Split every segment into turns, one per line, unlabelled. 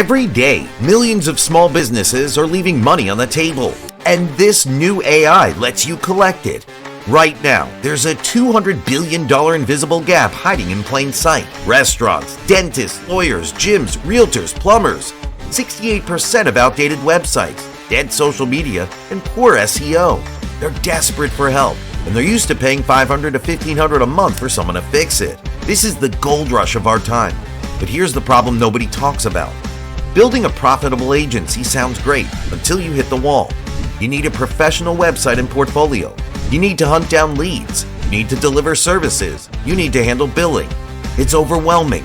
Every day, millions of small businesses are leaving money on the table, and this new AI lets you collect it. Right now, there's a $200 billion invisible gap hiding in plain sight. Restaurants, dentists, lawyers, gyms, realtors, plumbers. 68% of outdated websites, dead social media, and poor SEO. They're desperate for help, and they're used to paying $500 to $1,500 a month for someone to fix it. This is the gold rush of our time. But here's the problem nobody talks about. Building a profitable agency sounds great until you hit the wall. You need a professional website and portfolio. You need to hunt down leads. You need to deliver services. You need to handle billing. It's overwhelming.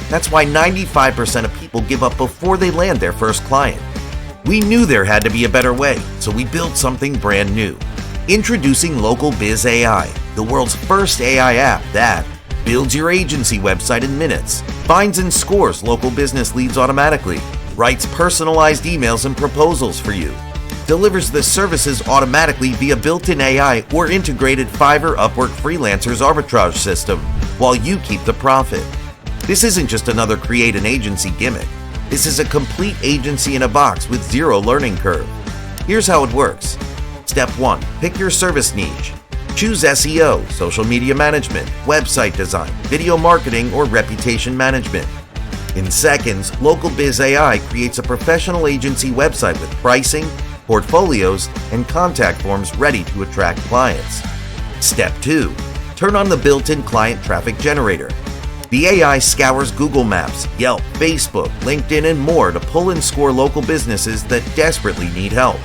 That's why 95% of people give up before they land their first client. We knew there had to be a better way, so we built something brand new. Introducing LocalBiz AI, the world's first AI app that builds your agency website in minutes, finds and scores local business leads automatically, writes personalized emails and proposals for you, delivers the services automatically via built-in AI or integrated Fiverr, Upwork, Freelancer's arbitrage system, while you keep the profit. This isn't just another create an agency gimmick. This is a complete agency in a box with zero learning curve. Here's how it works. Step 1. Pick your service niche. Choose SEO, social media management, website design, video marketing, or reputation management. In seconds, LocalBiz AI creates a professional agency website with pricing, portfolios, and contact forms ready to attract clients. Step 2. Turn on the built-in client traffic generator. The AI scours Google Maps, Yelp, Facebook, LinkedIn, and more to pull and score local businesses that desperately need help.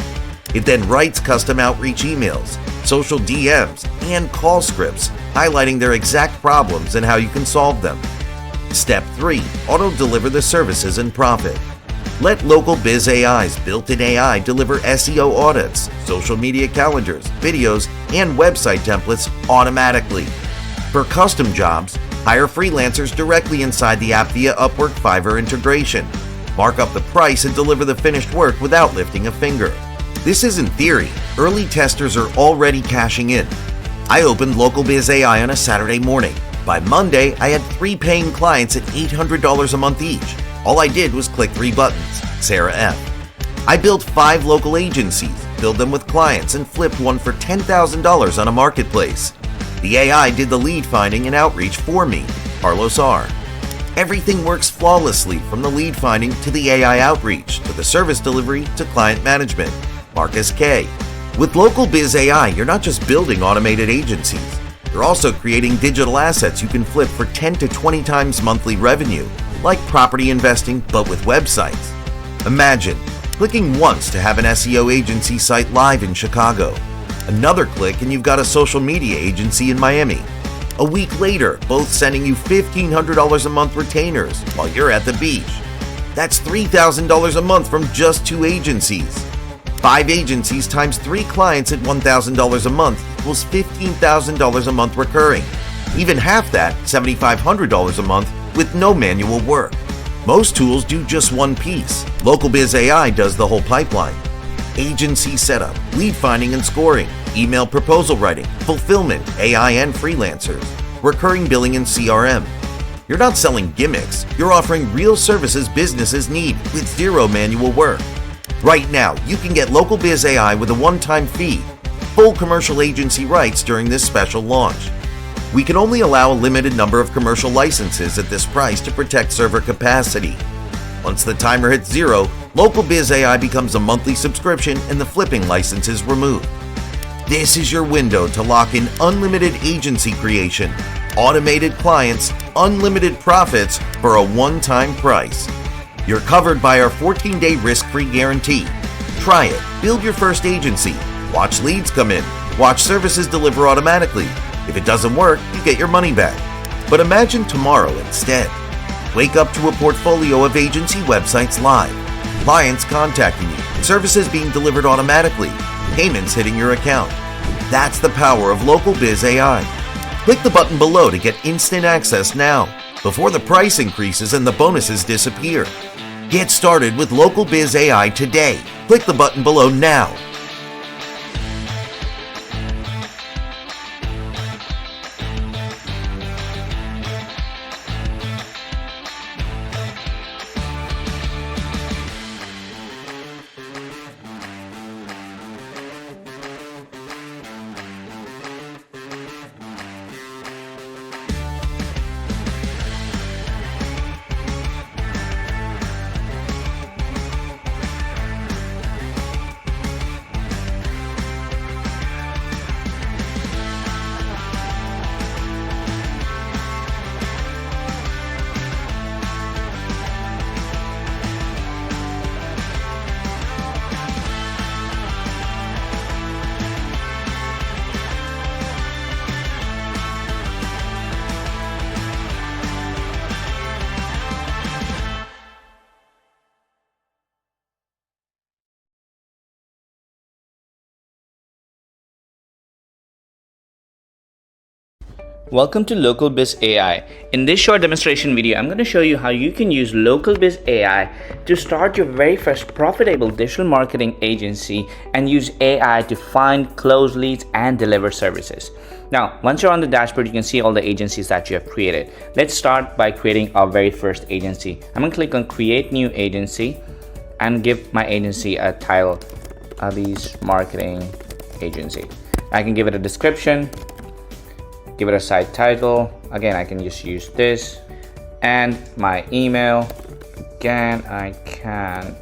It then writes custom outreach emails, social DMs, and call scripts, highlighting their exact problems and how you can solve them. Step 3. Auto-deliver the services and profit. Let LocalBiz AI's built-in AI deliver SEO audits, social media calendars, videos, and website templates automatically. For custom jobs, hire freelancers directly inside the app via Upwork Fiverr integration. Mark up the price and deliver the finished work without lifting a finger. This isn't theory. Early testers are already cashing in. I opened LocalBiz AI on a Saturday morning. By Monday, I had 3 paying clients at $800 a month each. All I did was click 3 buttons. Sarah F. I built 5 local agencies, billed them with clients, and flipped one for $10,000 on a marketplace. The AI did the lead finding and outreach for me. Carlos R. Everything works flawlessly from the lead finding to the AI outreach, to the service delivery to client management. Marcus K. With LocalBiz AI, you're not just building automated agencies. You're also creating digital assets you can flip for 10 to 20 times monthly revenue, like property investing but with websites. Imagine clicking once to have an SEO agency site live in Chicago. Another click and you've got a social media agency in Miami. A week later, both sending you $1,500 a month retainers while you're at the beach. That's $3,000 a month from just 2 agencies. 5 agencies times 3 clients at $1,000 a month equals $15,000 a month recurring. Even half that, $7,500 a month, with no manual work. Most tools do just one piece. LocalBiz AI does the whole pipeline. Agency setup, lead finding and scoring, email proposal writing, fulfillment, AI and freelancers, recurring billing and CRM. You're not selling gimmicks, you're offering real services businesses need with zero manual work. Right now, you can get LocalBiz AI with a one-time fee, full commercial agency rights during this special launch. We can only allow a limited number of commercial licenses at this price to protect server capacity. Once the timer hits 0, LocalBiz AI becomes a monthly subscription and the flipping license is removed. This is your window to lock in unlimited agency creation, automated clients, unlimited profits for a one-time price. You're covered by our 14-day risk-free guarantee. Try it. Build your first agency. Watch leads come in. Watch services deliver automatically. If it doesn't work, you get your money back. But imagine tomorrow instead. Wake up to a portfolio of agency websites live, clients contacting you, services being delivered automatically, payments hitting your account. That's the power of LocalBiz AI. Click the button below to get instant access now, before the price increases and the bonuses disappear. Get started with LocalBiz AI today. Click the button below now.
Welcome to LocalBiz AI. In this short demonstration video, I'm going to show you how you can use LocalBiz AI to start your very first profitable digital marketing agency and use AI to find, close leads, and deliver services. Now, once you're on the dashboard, you can see all the agencies that you have created. Let's start by creating our very first agency. I'm going to click on Create New Agency and give my agency a title, Abhi's Marketing Agency. I can give it a description, give it a site title. Again, I can just use this, and my email. Again, I can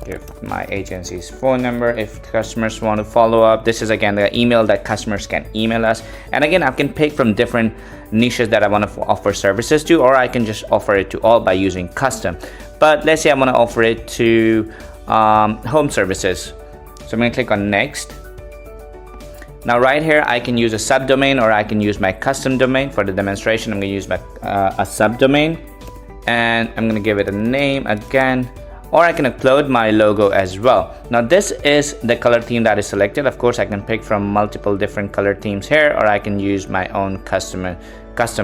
give my agency's phone number if customers want to follow up. This is again the email that customers can email us. And again, I can pick from different niches that I want to offer services to, or I can just offer it to all by using custom. But let's say I want to offer it to home services. So I'm going to click on next. Now right here, I can use a subdomain or I can use my custom domain. For the demonstration, I'm going to use my a subdomain, and I'm going to give it a name again, or I can upload my logo as well. Now this is the color theme that is selected. Of course, I can pick from multiple different color themes here, or I can use my own custom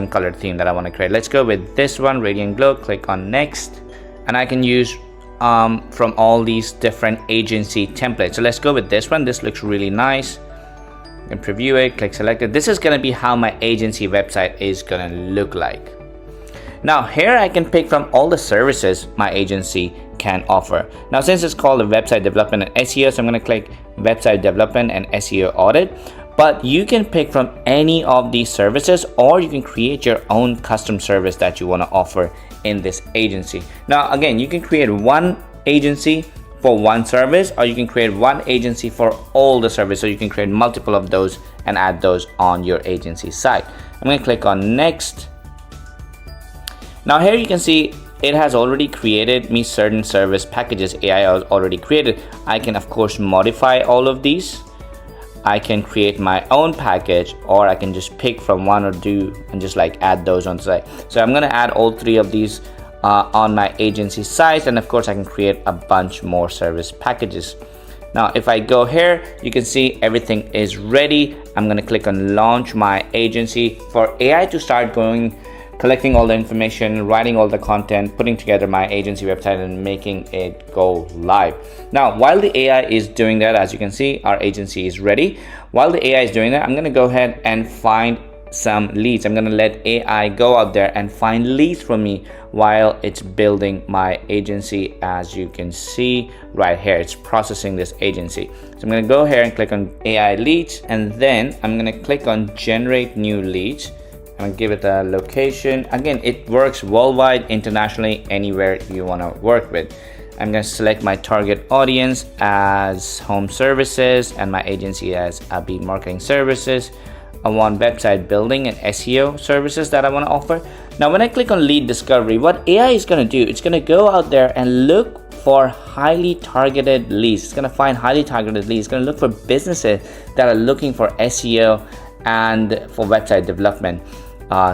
color theme that I want to create. Let's go with this one, Radiant Glow. Click on next, and I can use from all these different agency templates. So let's go with this one. This looks really nice. You can preview it, click select it. This is going to be how my agency website is going to look like. Now here I can pick from all the services my agency can offer. Now since it's called a website development and SEO, so I'm going to click website development and SEO audit. But you can pick from any of these services, or you can create your own custom service that you want to offer in this agency. Now again, you can create one agency for one service, or you can create one agency for all the services. So you can create multiple of those and add those on your agency site. I'm going to click on next. Now here you can see it has already created me certain service packages. AI has already created. I can of course modify all of these. I can create my own package, or I can just pick from one or two and just like add those on site. So I'm going to add all three of these on my agency site, and of course I can create a bunch more service packages. Now if I go here, you can see everything is ready. I'm going to click on launch my agency for AI to start collecting all the information, writing all the content, putting together my agency website, and making it go live. Now while the AI is doing that, as you can see, our agency is ready. While the AI is doing that, I'm going to go ahead and find some leads. I'm going to let AI go out there and find leads for me while it's building my agency. As you can see right here, it's processing this agency. So I'm going to go here and click on AI leads, and then I'm going to click on generate new leads. I'm going to give it a location. Again, it works worldwide, internationally, anywhere you want to work with. I'm going to select my target audience as home services and my agency as Abhi Marketing Services. I want website building and SEO services that I want to offer. Now when I click on lead discovery, what AI is going to do, it's going to go out there and look for highly targeted leads. It's going to find highly targeted leads. It's going to look for businesses that are looking for SEO and for website development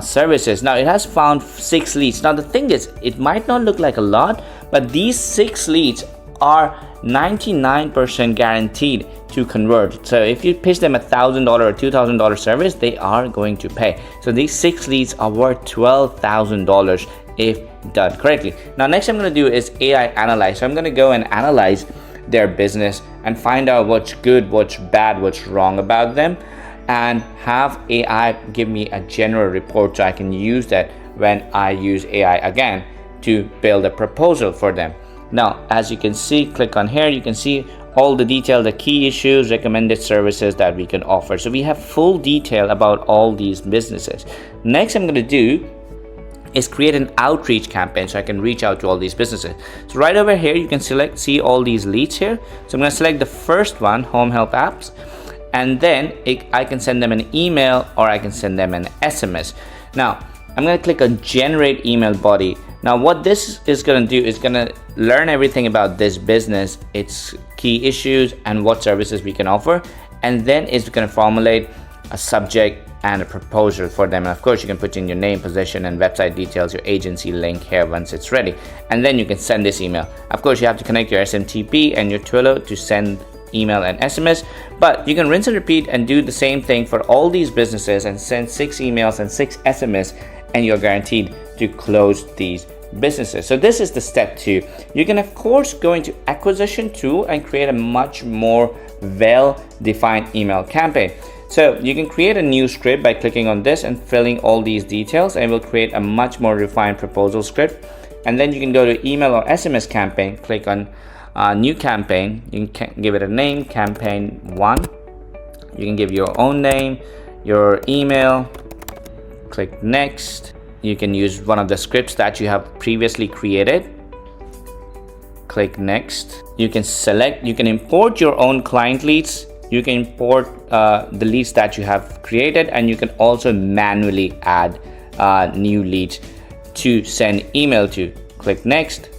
services. Now it has found 6 leads. Now the thing is, it might not look like a lot, but these 6 leads are 99% guaranteed to convert. So if you pitch them $1,000 or $2,000 service, they are going to pay. So these 6 leads are worth $12,000 if done correctly. Now next I'm going to do is AI analyze. So I'm going to go and analyze their business and find out what's good, what's bad, what's wrong about them, and have AI give me a general report so I can use that when I use AI again to build a proposal for them. Now as you can see, click on here, you can see all the detail, the key issues, recommended services that we can offer. So we have full detail about all these businesses. Next I'm going to do is create an outreach campaign so I can reach out to all these businesses. So right over here you can see all these leads here. So I'm going to select the first one, home help apps, and then I can send them an email or I can send them an SMS. Now I'm going to click on generate email body. Now what this is going to do is going to learn everything about this business, its key issues, and what services we can offer, and then it's going to formulate a subject and a proposal for them. And of course you can put in your name, position, and website details, your agency link here once it's ready, and then you can send this email. Of course you have to connect your SMTP and your Twilio to send email, and SMS. But you can rinse and repeat and do the same thing for all these businesses and send 6 emails and 6 SMS, and you're guaranteed to close these businesses. So this is the step 2. You can of course go into acquisition tool and create a much more well-defined email campaign. So you can create a new script by clicking on this and filling all these details, and it will create a much more refined proposal script. And then you can go to email or SMS campaign, click on new campaign. You can give it a name, campaign 1. You can give your own name, your email, click next. You can use one of the scripts that you have previously created. Click next. You can import your own client leads. You can import the leads that you have created, and you can also manually add new leads to send email to. Click next,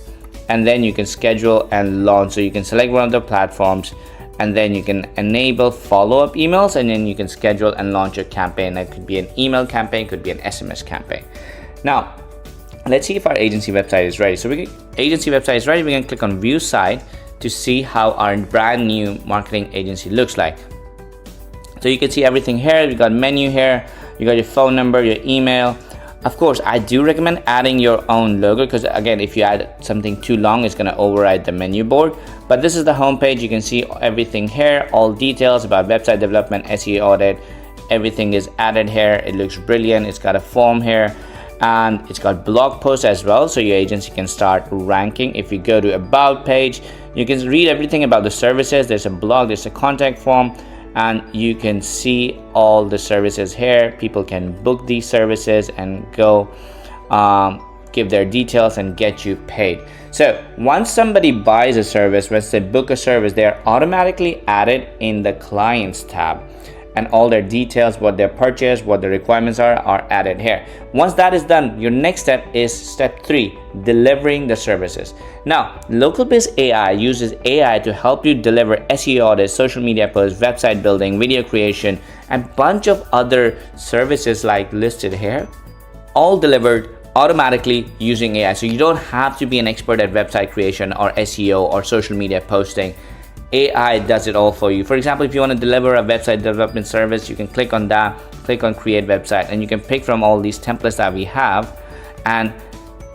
and then you can schedule and launch. So you can select one of the platforms, and then you can enable follow-up emails, and then you can schedule and launch a campaign. That could be an email campaign, could be an SMS campaign. Now let's see if our agency website is ready. So agency website is ready. We can click on view site to see how our brand new marketing agency looks like. So you can see everything here. You got menu here, you got your phone number, your email. Of course, I do recommend adding your own logo, because again, if you add something too long, it's going to override the menu board. But this is the home page. You can see everything here, all details about website development, SEO audit. Everything is added here. It looks brilliant. It's got a form here, and it's got blog posts as well, so your agency can start ranking. If you go to about page, you can read everything about the services. There's a blog, there's a contact form, and you can see all the services here. People can book these services and go give their details and get you paid. So once somebody buys a service, once they book a service, they are automatically added in the clients tab, and all their details, what they purchased, what the requirements are added here. Once that is done, your next step is step 3, delivering the services. Now, LocalBiz AI uses AI to help you deliver SEO audits, social media posts, website building, video creation, and bunch of other services like listed here, all delivered automatically using AI. So you don't have to be an expert at website creation or SEO or social media posting. AI does it all for you. For example, if you want to deliver a website development service, you can click on that, click on create website, and you can pick from all these templates that we have and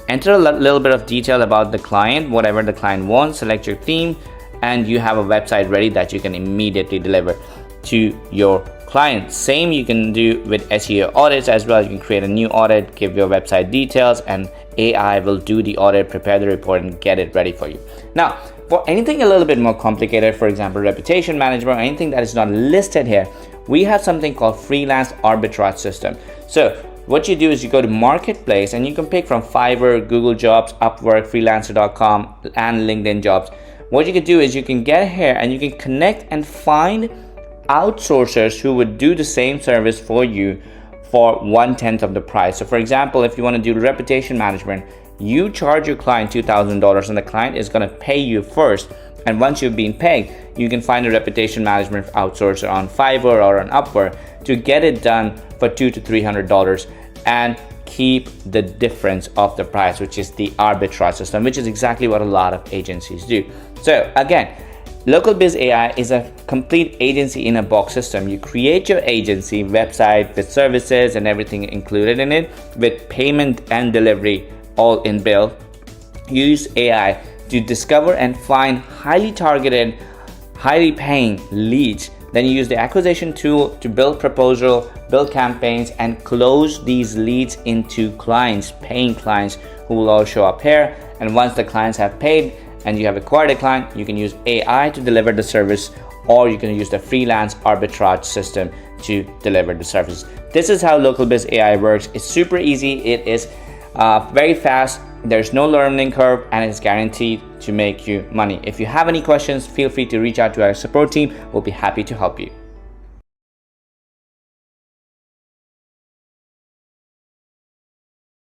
enter a little bit of detail about the client, whatever the client wants, select your theme, and you have a website ready that you can immediately deliver to your client. Same you can do with SEO audits as well. You can create a new audit, give your website details, and AI will do the audit, prepare the report, and get it ready for you. Now, for anything a little bit more complicated, for example, reputation management, or anything that is not listed here, we have something called freelance arbitrage system. So what you do is you go to marketplace, and you can pick from Fiverr, Google Jobs, Upwork, freelancer.com, and LinkedIn Jobs. What you can do is you can get here and you can connect and find outsourcers who would do the same service for you for 1/10 of the price. So for example, if you want to do reputation management, you charge your client $2,000, and the client is going to pay you first. And once you've been paid, you can find a reputation management outsourcer on Fiverr or on Upwork to get it done for $200 to $300 and keep the difference of the price, which is the arbitrage system, which is exactly what a lot of agencies do. So again, LocalBiz AI is a complete agency in a box system. You create your agency website with services and everything included in it, with payment and delivery all inbuilt. Use AI to discover and find highly targeted, highly paying leads. Then you use the acquisition tool to build proposal, build campaigns, and close these leads into clients, paying clients, who will all show up here. And once the clients have paid and you have acquired a client, you can use AI to deliver the service, or you can use the freelance arbitrage system to deliver the service. This is how LocalBiz AI works. It's super easy. It is very fast. There's no learning curve, and it's guaranteed to make you money. If you have any questions, feel free to reach out to our support team. We'll be happy to help you.